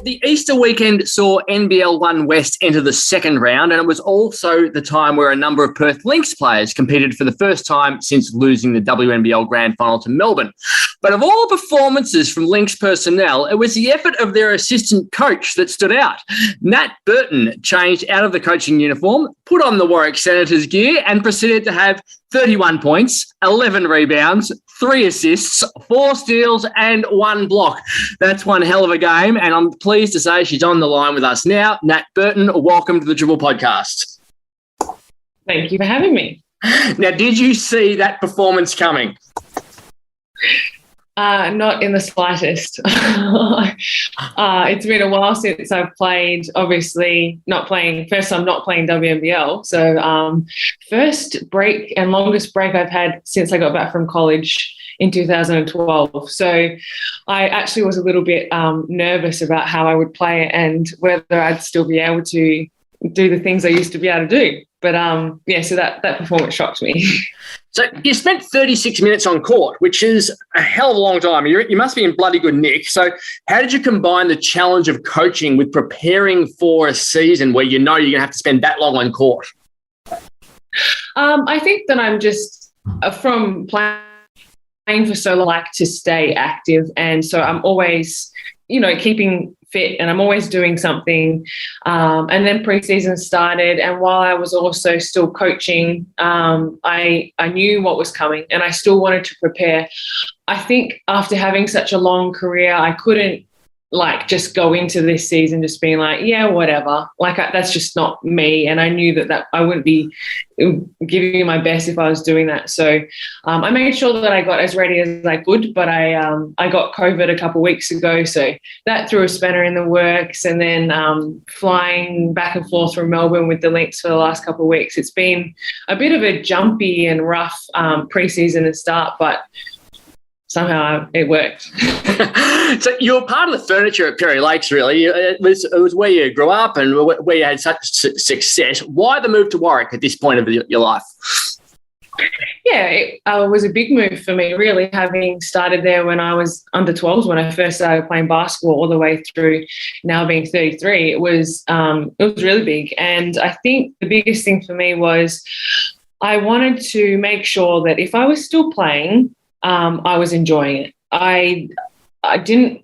Well, the Easter weekend saw NBL1 West enter the second round, and it was also the time where a number of Perth Lynx players competed for the first time since losing the WNBL grand final to Melbourne. But of all performances from Lynx personnel, it was the effort of their assistant coach that stood out. Nat Burton changed out of the coaching uniform, put on the Warwick Senators gear, and proceeded to have 31 points, 11 rebounds, 3 assists, 4 steals, and 1 block. That's one hell of a game, and I'm pleased to say she's on the line with us now. Nat Burton, welcome to the Dribble podcast. Thank you for having me. Now, did you see that performance coming? Not in the slightest. It's been a while since I've played, obviously first time not playing WNBL. So first break and longest break I've had since I got back from college in 2012. So I actually was a little bit nervous about how I would play and whether I'd still be able to do the things I used to be able to do. But so that performance shocked me. So you spent 36 minutes on court, which is a hell of a long time. You must be in bloody good nick. So how did you combine the challenge of coaching with preparing for a season where you know you're going to have to spend that long on court? I think that I'm just from playing for so long, I like to stay active. And so I'm always, keeping fit and I'm always doing something. And then preseason started, and while I was also still coaching, I knew what was coming and I still wanted to prepare. I think after having such a long career, I couldn't just go into this season just being like, yeah, whatever. That's just not me. And I knew that I wouldn't be giving you my best if I was doing that. So I made sure that I got as ready as I could, but I got COVID a couple of weeks ago. So that threw a spanner in the works. And then flying back and forth from Melbourne with the Lynx for the last couple of weeks. It's been a bit of a jumpy and rough preseason and start, but somehow it worked. So you were part of the furniture at Perry Lakes, really. It was where you grew up and where you had such success. Why the move to Warwick at this point of your life? Yeah, it was a big move for me, really, having started there when I was under 12s, when I first started playing basketball all the way through now being 33. It was really big. And I think the biggest thing for me was I wanted to make sure that if I was still playing, I was enjoying it. I didn't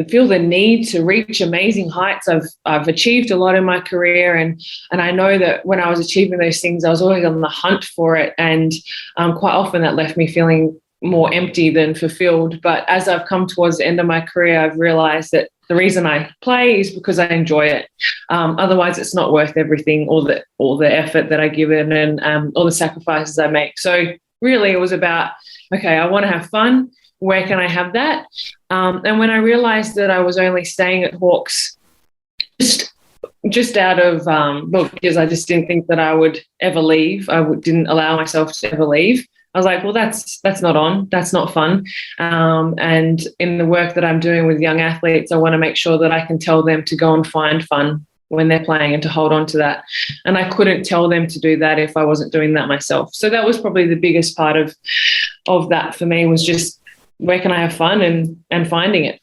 feel the need to reach amazing heights. I've achieved a lot in my career, and I know that when I was achieving those things, I was always on the hunt for it, and quite often that left me feeling more empty than fulfilled. But as I've come towards the end of my career, I've realised that the reason I play is because I enjoy it. Otherwise, it's not worth everything, all the effort that I give it, and all the sacrifices I make. So really, it was about, okay, I want to have fun. Where can I have that? And when I realised that I was only staying at Hawks just out of, because I just didn't think that I would ever leave. Didn't allow myself to ever leave. I was like, well, that's not on. That's not fun. And in the work that I'm doing with young athletes, I want to make sure that I can tell them to go and find fun when they're playing and to hold on to that. And I couldn't tell them to do that if I wasn't doing that myself. So that was probably the biggest part of that for me, was just where can I have fun and finding it.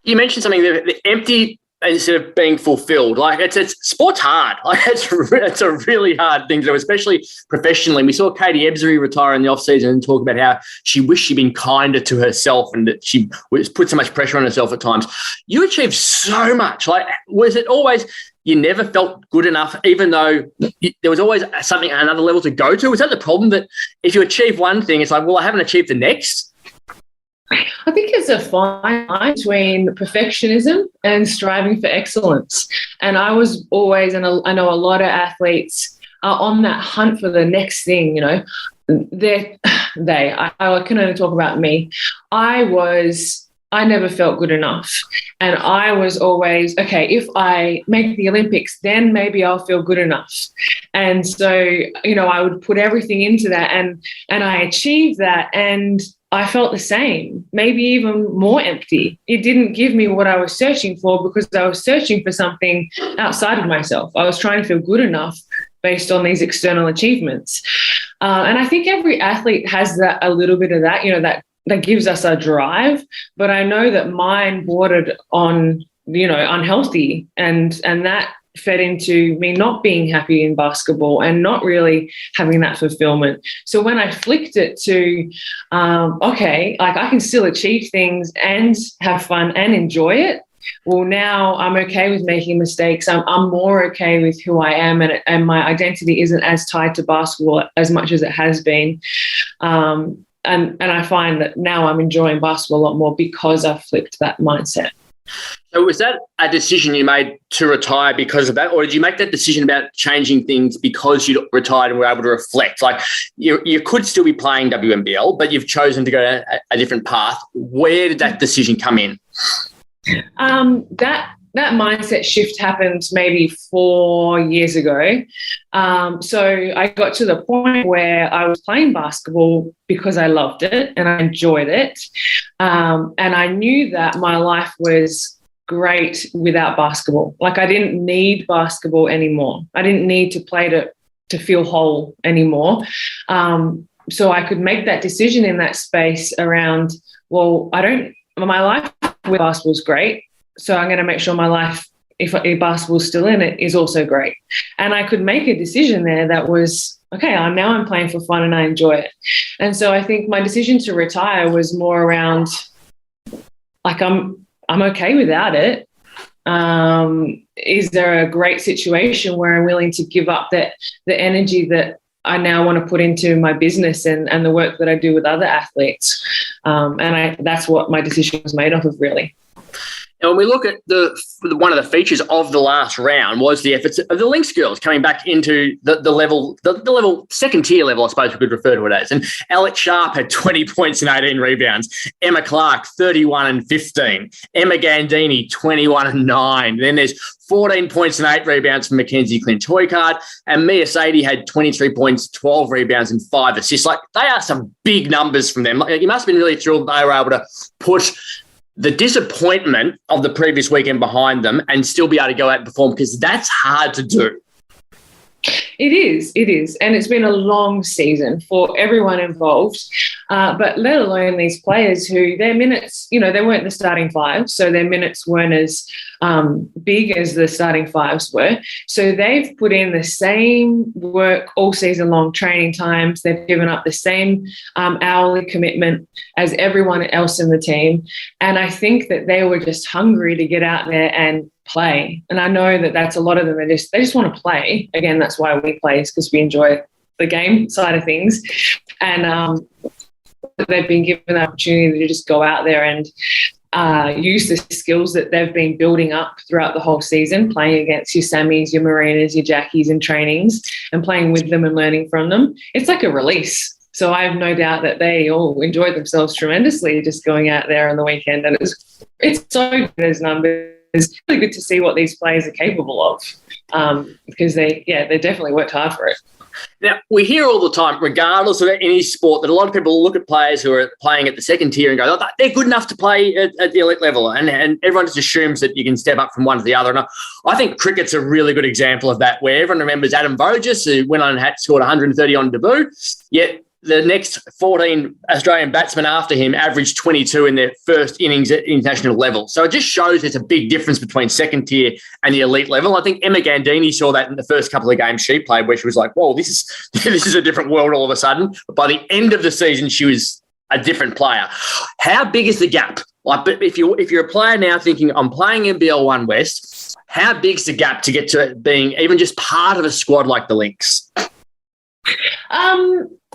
You mentioned something that empty instead of being fulfilled. It's sport's hard. It's a really hard thing to do, especially professionally. We saw Katie Ebzery retire in the off-season and talk about how she wished she'd been kinder to herself and that she was put so much pressure on herself at times. You achieved so much. Was it always you never felt good enough, even though there was always something at another level to go to? Was that the problem, that if you achieve one thing, it's like, well, I haven't achieved the next? I think it's a fine line between perfectionism and striving for excellence. And I was always, and I know a lot of athletes are on that hunt for the next thing, I can only talk about me. I never felt good enough. And I was always, okay, if I make the Olympics, then maybe I'll feel good enough. And so, I would put everything into that, and I achieved that. And I felt the same, maybe even more empty. It didn't give me what I was searching for, because I was searching for something outside of myself. I was trying to feel good enough based on these external achievements. And I think every athlete has that, a little bit of that, that gives us a drive. But I know that mine bordered on unhealthy, and that fed into me not being happy in basketball and not really having that fulfillment. So when I flicked it to, okay, like I can still achieve things and have fun and enjoy it. Well, now I'm okay with making mistakes. I'm more okay with who I am, and my identity isn't as tied to basketball as much as it has been. And I find that now I'm enjoying basketball a lot more because I've flipped that mindset. So was that a decision you made to retire because of that, or did you make that decision about changing things because you retired and were able to reflect? Like you could still be playing WNBL, but you've chosen to go a different path. Where did that decision come in? That mindset shift happened maybe 4 years ago. So I got to the point where I was playing basketball because I loved it and I enjoyed it. And I knew that my life was great without basketball. Like I didn't need basketball anymore. I didn't need to play to feel whole anymore. So I could make that decision in that space around, well, my life with basketball is great. So I'm going to make sure my life, if basketball's still in it, is also great. And I could make a decision there that was, okay, I'm playing for fun and I enjoy it. And so I think my decision to retire was more around, like, I'm okay without it. Is there a great situation where I'm willing to give up the energy that I now want to put into my business and the work that I do with other athletes? That's what my decision was made off of, really. And when we look at one of the features of the last round was the efforts of the Lynx girls coming back into the level, the level, second tier level, I suppose we could refer to it as. And Alex Sharp had 20 points and 18 rebounds. Emma Clark, 31 and 15. Emma Gandini, 21 and 9. Then there's 14 points and 8 rebounds from Mackenzie Clinch-Hoycard. And Mia Sadie had 23 points, 12 rebounds and 5 assists. Like, they are some big numbers from them. Like, you must have been really thrilled they were able to put the disappointment of the previous weekend behind them and still be able to go out and perform, because that's hard to do. It is. And it's been a long season for everyone involved, but let alone these players who their minutes, they weren't the starting five, so their minutes weren't as big as the starting fives were. So they've put in the same work all season long, training times. They've given up the same hourly commitment as everyone else in the team. And I think that they were just hungry to get out there and play. And I know that that's a lot of them. They just want to play. Again, that's why we play, is because we enjoy the game side of things. And they've been given the opportunity to just go out there and use the skills that they've been building up throughout the whole season, playing against your Sammies, your Marinas, your Jackies in trainings, and playing with them and learning from them. It's like a release. So I have no doubt that they all enjoyed themselves tremendously just going out there on the weekend. And it's so good as numbers. It's really good to see what these players are capable of, because they definitely worked hard for it. Now, we hear all the time, regardless of any sport, that a lot of people look at players who are playing at the second tier and go, oh, they're good enough to play at the elite level. And everyone just assumes that you can step up from one to the other. And I think cricket's a really good example of that, where everyone remembers Adam Voges, who went on and scored 130 on debut, yet the next 14 Australian batsmen after him averaged 22 in their first innings at international level. So it just shows there's a big difference between second tier and the elite level. I think Emma Gandini saw that in the first couple of games she played, where she was like, whoa, this is a different world all of a sudden. But by the end of the season, she was a different player. How big is the gap? Like, if you're a player now thinking, I'm playing NBL1 West, how big's the gap to get to being even just part of a squad like the Lynx?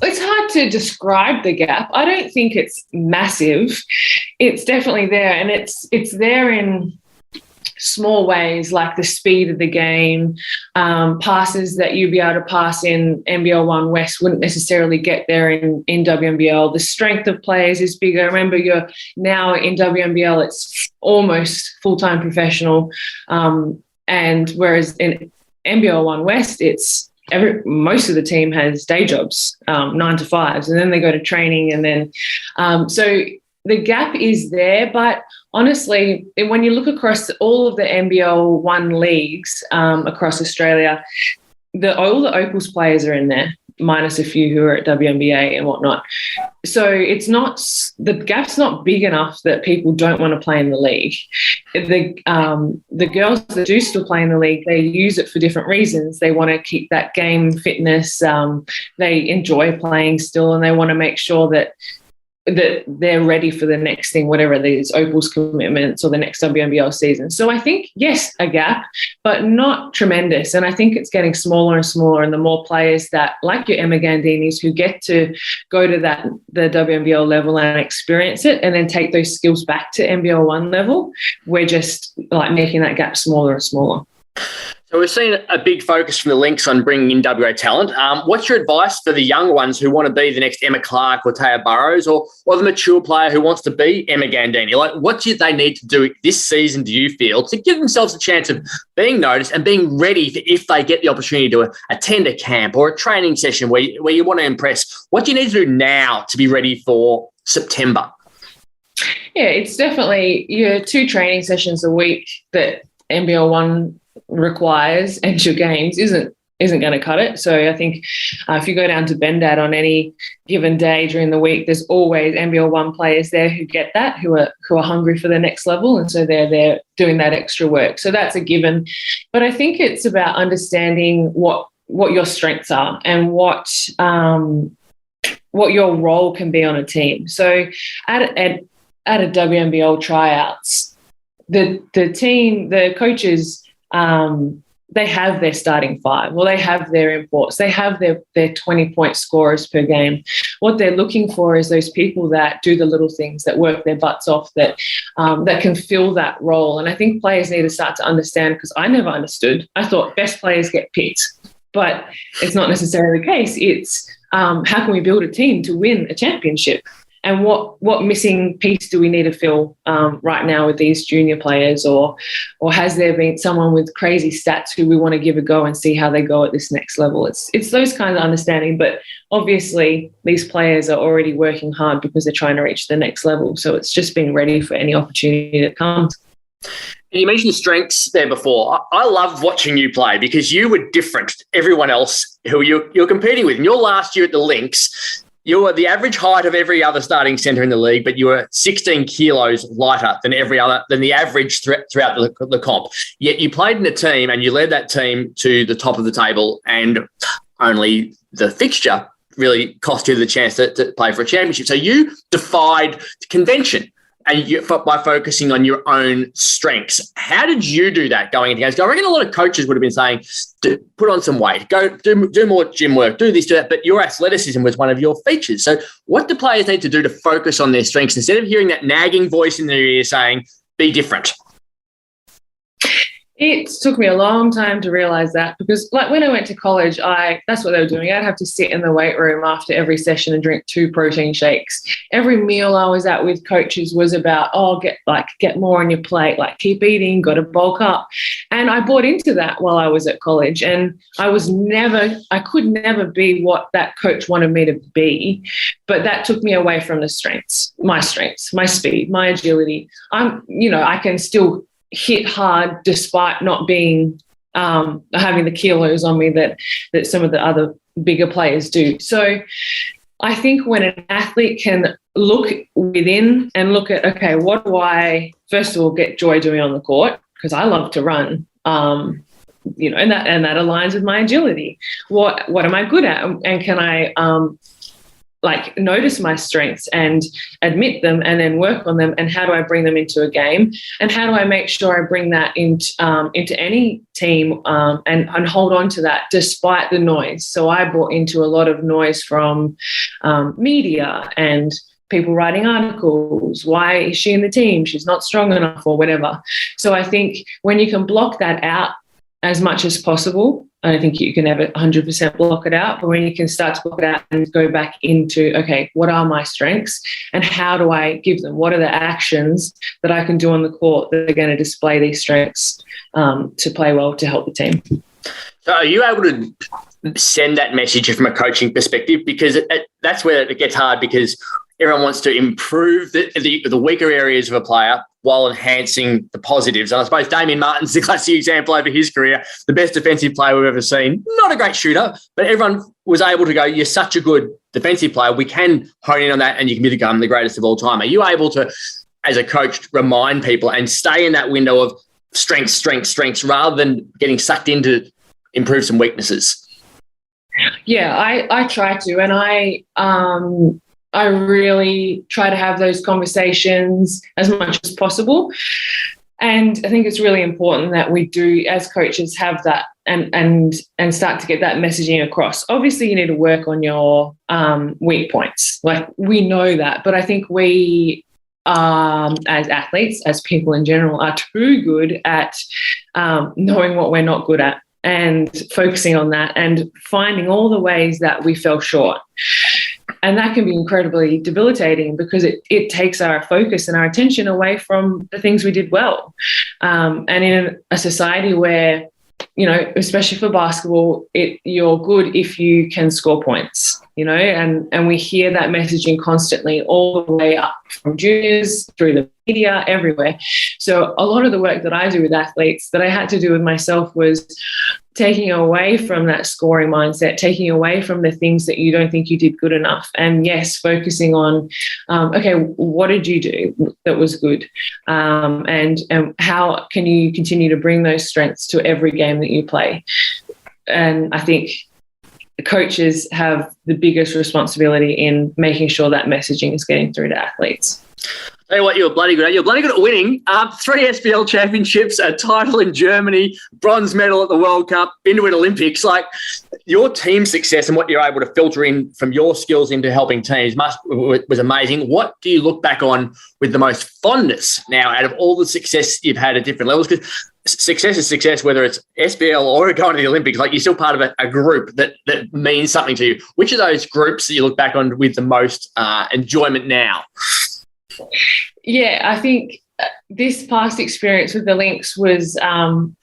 It's hard to describe the gap. I don't think it's massive. It's definitely there, and it's there in small ways, like the speed of the game, passes that you'd be able to pass in NBL1 West wouldn't necessarily get there in WNBL. The strength of players is bigger. Remember, you're now in WNBL, it's almost full-time professional, and whereas in NBL1 West, it's most of the team has day jobs, 9 to 5s, and then they go to training. And then, so the gap is there. But honestly, when you look across all of the NBL1 leagues across Australia, all the Opals players are in there. minus a few who are at WNBA and whatnot. So the gap's not big enough that people don't want to play in the league. The girls that do still play in the league, they use it for different reasons. They want to keep that game fitness. They enjoy playing still, and they want to make sure that they're ready for the next thing, whatever these Opals commitments or the next WNBL season. So I think, yes, a gap, but not tremendous. And I think it's getting smaller and smaller. And the more players that, like your Emma Gandinis, who get to go to the WNBL level and experience it and then take those skills back to NBL1 level, we're just like making that gap smaller and smaller. So we've seen a big focus from the Lynx on bringing in WA talent. What's your advice for the younger ones who want to be the next Emma Clark or Taya Burrows, or the mature player who wants to be Emma Gandini? Like, what do they need to do this season, do you feel, to give themselves a chance of being noticed and being ready for if they get the opportunity to attend a camp or a training session where you want to impress? What do you need to do now to be ready for September? Yeah, it's definitely your 2 training sessions a week that NBL1 requires, and your games isn't going to cut it. So I think if you go down to Bendad on any given day during the week, there's always NBL1 players there who get that, who are hungry for the next level, and so they're there doing that extra work. So that's a given. But I think it's about understanding what your strengths are and what your role can be on a team. So at a WNBL tryouts, the team, the coaches, they have their starting 5, or they have their imports, they have their 20-point scorers per game. What they're looking for is those people that do the little things, that work their butts off, that can fill that role. And I think players need to start to understand, because I never understood. I thought best players get picked, but it's not necessarily the case. It's how can we build a team to win a championship? And what missing piece do we need to fill right now with these junior players, or has there been someone with crazy stats who we want to give a go and see how they go at this next level? It's those kinds of understanding, but obviously these players are already working hard because they're trying to reach the next level. So it's just being ready for any opportunity that comes. You mentioned strengths there before. I love watching you play because you were different to everyone else who you're competing with. In your last year at the Lynx, you were the average height of every other starting centre in the league, but you were 16 kilos lighter than the average throughout the comp. Yet you played in a team and you led that team to the top of the table, and only the fixture really cost you the chance to play for a championship. So you defied convention by focusing on your own strengths. How did you do that going into games? I reckon a lot of coaches would have been saying, put on some weight, go do more gym work, do this, do that. But your athleticism was one of your features. So what do players need to do to focus on their strengths instead of hearing that nagging voice in their ear saying, be different? It took me a long time to realise that, because like when I went to college, that's what they were doing. I'd have to sit in the weight room after every session and drink 2 protein shakes. Every meal I was at with coaches was about, get more on your plate, like keep eating, got to bulk up. And I bought into that while I was at college, and I could never be what that coach wanted me to be. But that took me away from the strengths, my speed, my agility. I can still hit hard despite not being having the kilos on me that some of the other bigger players do. So I think when an athlete can look within and look at, okay, what do I first of all get joy doing on the court, because I love to run, and that aligns with my agility. What am I good at, and can I notice my strengths and admit them and then work on them, and how do I bring them into a game, and how do I make sure I bring that into any team and hold on to that despite the noise. So I brought into a lot of noise from media and people writing articles. Why is she in the team? She's not strong enough, or whatever. So I think when you can block that out as much as possible, I don't think you can ever 100% block it out, but when you can start to block it out and go back into, okay, what are my strengths and how do I give them? What are the actions that I can do on the court that are going to display these strengths to play well to help the team? So are you able to send that message from a coaching perspective? Because that's where it gets hard, because everyone wants to improve the weaker areas of a player while enhancing the positives. And I suppose Damien Martin's the classic example over his career, the best defensive player we've ever seen. Not a great shooter, but everyone was able to go, you're such a good defensive player. We can hone in on that and you can become the greatest of all time. Are you able to, as a coach, remind people and stay in that window of strengths, rather than getting sucked into improve some weaknesses? Yeah, I try to, and I really try to have those conversations as much as possible. And I think it's really important that we do, as coaches, have that and start to get that messaging across. Obviously, you need to work on your weak points. Like, we know that. But I think we, as athletes, as people in general, are too good at knowing what we're not good at and focusing on that and finding all the ways that we fell short. And that can be incredibly debilitating because it takes our focus and our attention away from the things we did well. And in a society where, you know, especially for basketball, you're good if you can score points, you know, and we hear that messaging constantly all the way up from juniors through the media, everywhere. So a lot of the work that I do with athletes that I had to do with myself was taking away from that scoring mindset, taking away from the things that you don't think you did good enough. And yes, focusing on, okay, what did you do that was good? And how can you continue to bring those strengths to every game that you play? And I think coaches have the biggest responsibility in making sure that messaging is getting through to athletes. Tell you what, you were bloody good at. You're bloody good at winning. 3 SBL championships, a title in Germany, bronze medal at the World Cup, been to an Olympics. Like, your team success and what you're able to filter in from your skills into helping teams was amazing. What do you look back on with the most fondness now out of all the success you've had at different levels? Because success is success, whether it's SBL or going to the Olympics. Like, you're still part of a group that means something to you. Which of those groups that you look back on with the most enjoyment now? Yeah, I think this past experience with the Lynx was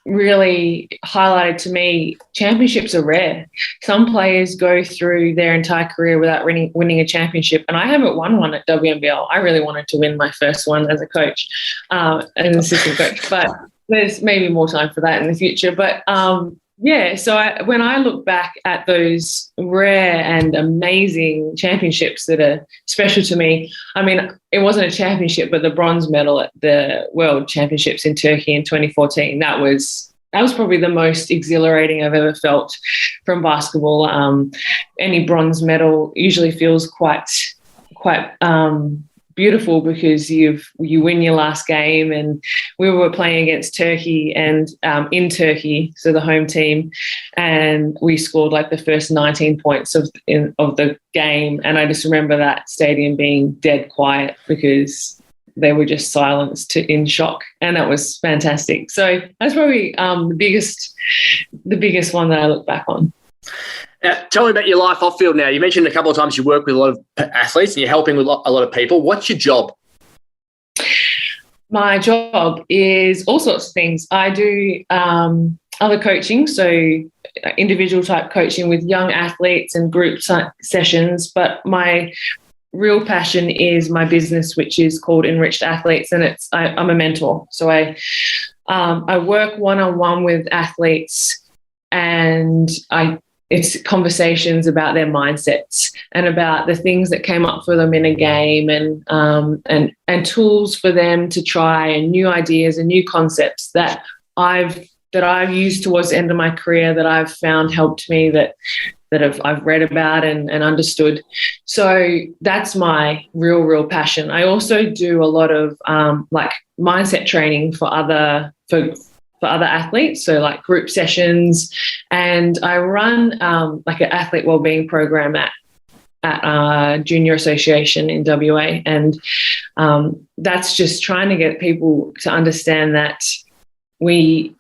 really highlighted to me. Championships are rare. Some players go through their entire career without winning a championship, and I haven't won one at WNBL. I really wanted to win my first one as a coach, as an assistant coach, but there's maybe more time for that in the future. But yeah, so when I look back at those rare and amazing championships that are special to me, I mean, it wasn't a championship, but the bronze medal at the World Championships in Turkey in 2014, that was probably the most exhilarating I've ever felt from basketball. Any bronze medal usually feels quite beautiful because you win your last game, and we were playing against Turkey and in Turkey, so the home team, and we scored like the first 19 points of the game, and I just remember that stadium being dead quiet because they were just silenced in shock, and that was fantastic. So that's probably the biggest one that I look back on. Tell me about your life off field now. You mentioned a couple of times you work with a lot of athletes and you're helping with a lot of people. What's your job? My job is all sorts of things. I do other coaching, so individual type coaching with young athletes and group sessions, but my real passion is my business, which is called Enriched Athletes, and I'm a mentor. So I work one-on-one with athletes, and it's conversations about their mindsets and about the things that came up for them in a game, and tools for them to try, and new ideas and new concepts that I've used towards the end of my career that I've found helped me, that I've read about and understood. So that's my real passion. I also do a lot of like mindset training for other athletes, so like group sessions, and I run like an athlete wellbeing program at Junior Association in WA, and that's just trying to get people to understand that we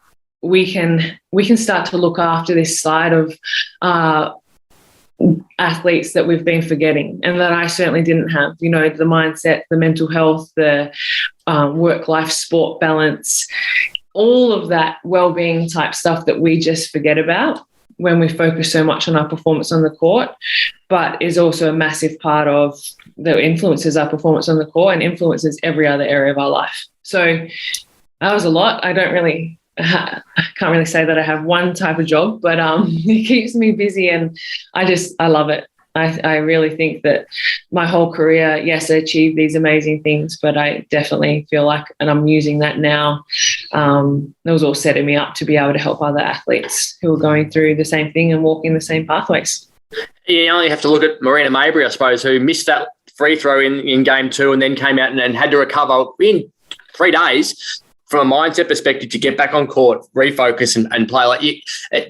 can start to look after this side of athletes that we've been forgetting, and that I certainly didn't have. You know, the mindset, the mental health, the work-life sport balance, all of that well-being type stuff that we just forget about. when we focus so much on our performance on the court, but is also a massive part of that influences our performance on the court and influences every other area of our life. So that was a lot. I can't really say that I have one type of job, but it keeps me busy, and I love it. I really think that my whole career, yes, I achieved these amazing things, but I definitely feel like, and I'm using that now, it was all setting me up to be able to help other athletes who are going through the same thing and walking the same pathways. You only have to look at Marina Mabry, I suppose, who missed that free throw in game 2 and then came out and had to recover in 3 days from a mindset perspective to get back on court, refocus and play. Like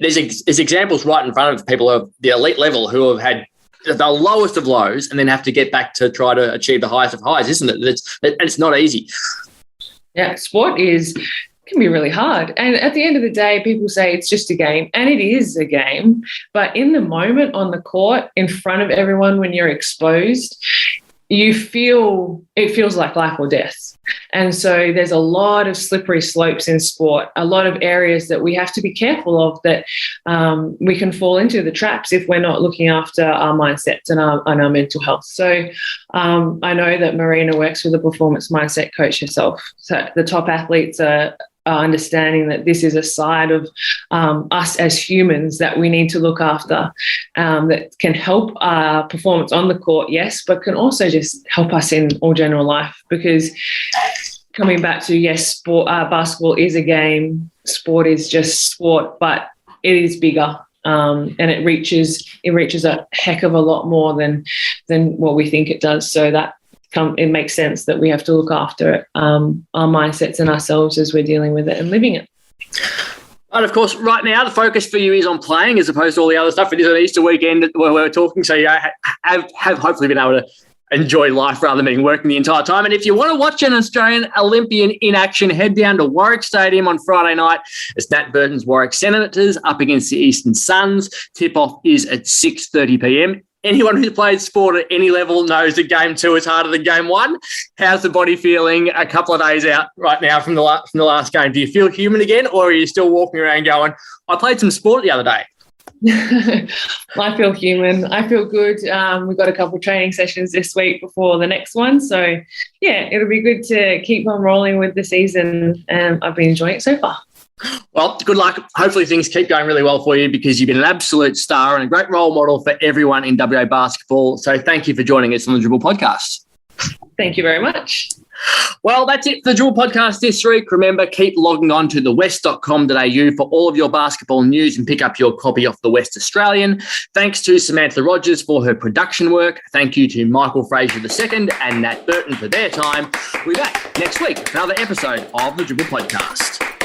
there's examples right in front of people of the elite level who have had the lowest of lows and then have to get back to try to achieve the highest of highs, isn't it? It's not easy. Yeah, sport can be really hard. And at the end of the day, people say it's just a game, and it is a game. But in the moment on the court, in front of everyone, when you're exposed, it feels like life or death. And so there's a lot of slippery slopes in sport, a lot of areas that we have to be careful of, that we can fall into the traps if we're not looking after our mindsets and our mental health. So I know that Marina works with a performance mindset coach herself. So the top athletes are understanding that this is a side of us as humans that we need to look after, that can help our performance on the court, yes, but can also just help us in all general life. Because coming back to, yes, sport, basketball is a game, sport is just sport, but it is bigger. And it reaches a heck of a lot more than what we think it does. So that it makes sense that we have to look after our mindsets and ourselves as we're dealing with it and living it. And of course, right now, the focus for you is on playing as opposed to all the other stuff. It is an Easter weekend where we're talking, so you have hopefully been able to enjoy life rather than being working the entire time. And if you want to watch an Australian Olympian in action, head down to Warwick Stadium on Friday night. It's Nat Burton's Warwick Senators up against the Eastern Suns. Tip-off is at 6:30 p.m. Anyone who's played sport at any level knows that game 2 is harder than game 1. How's the body feeling a couple of days out right now from the last game? Do you feel human again, or are you still walking around going, I played some sport the other day? I feel human. I feel good. We've got a couple of training sessions this week before the next one. So, yeah, it'll be good to keep on rolling with the season, and I've been enjoying it so far. Well, good luck. Hopefully things keep going really well for you, because you've been an absolute star and a great role model for everyone in WA basketball. So thank you for joining us on the Dribble podcast. Thank you very much. Well, that's it for the Dribble podcast this week. Remember, keep logging on to thewest.com.au for all of your basketball news and pick up your copy of The West Australian. Thanks to Samantha Rogers for her production work. Thank you to Michael Frazier II and Nat Burton for their time. We'll be back next week for another episode of the Dribble podcast.